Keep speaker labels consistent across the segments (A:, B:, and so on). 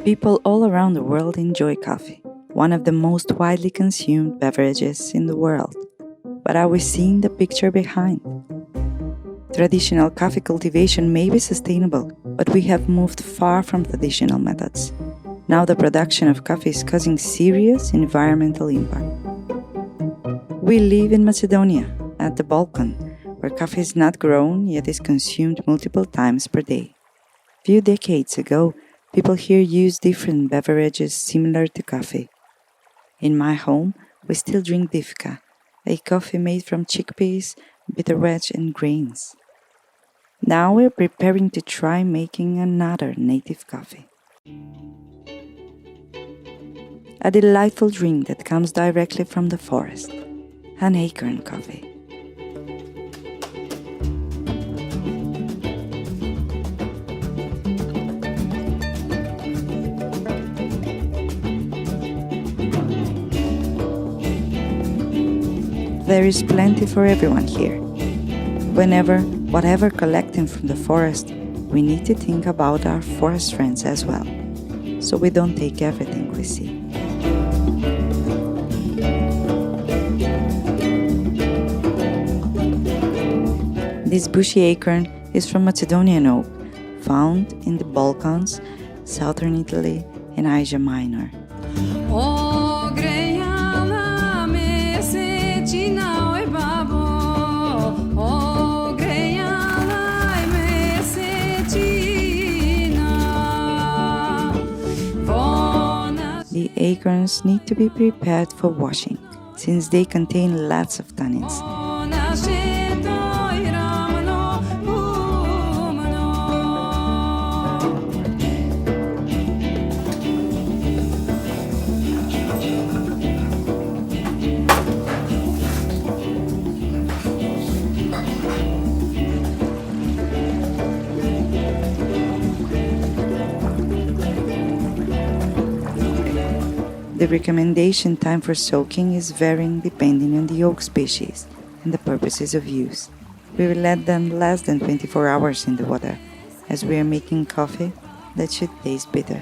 A: People all around the world enjoy coffee, one of the most widely consumed beverages in the world. But are we seeing the picture behind? Traditional coffee cultivation may be sustainable, but we have moved far from traditional methods. Now the production of coffee is causing serious environmental impact. We live in Macedonia, at the Balkan, where coffee is not grown yet is consumed multiple times per day. A few decades ago, people here used different beverages similar to coffee. In my home, we still drink divka, a coffee made from chickpeas, bitter wedge and grains. Now we're preparing to try making another native coffee. A delightful drink that comes directly from the forest, an acorn coffee. There is plenty for everyone here. Whatever collecting from the forest, we need to think about our forest friends as well, so we don't take everything we see. This bushy acorn is from Macedonian oak, found in the Balkans, southern Italy, and Asia Minor. The acorns need to be prepared for washing, since they contain lots of tannins. The recommendation time for soaking is varying depending on the oak species and the purposes of use. We will let them less than 24 hours in the water, as we are making coffee that should taste bitter.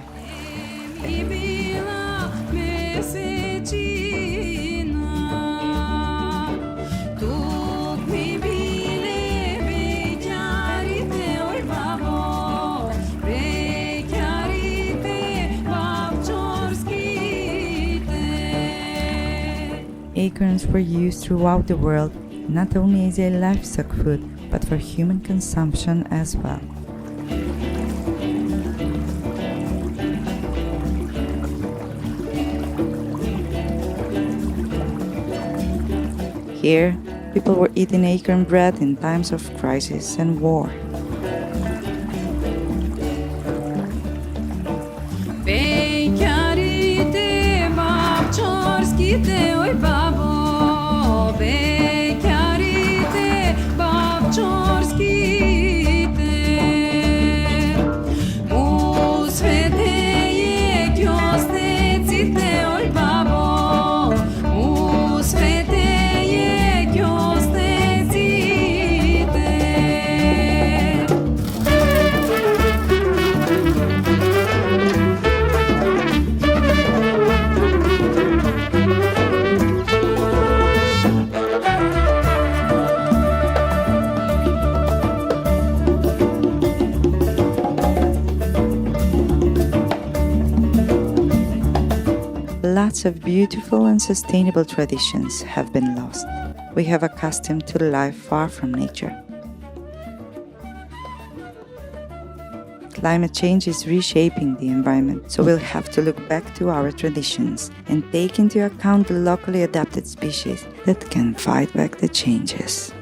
A: Acorns were used throughout the world, not only as a livestock food, but for human consumption as well. Here, people were eating acorn bread in times of crisis and war. Lots of beautiful and sustainable traditions have been lost. We have accustomed to life far from nature. Climate change is reshaping the environment, so we'll have to look back to our traditions and take into account the locally adapted species that can fight back the changes.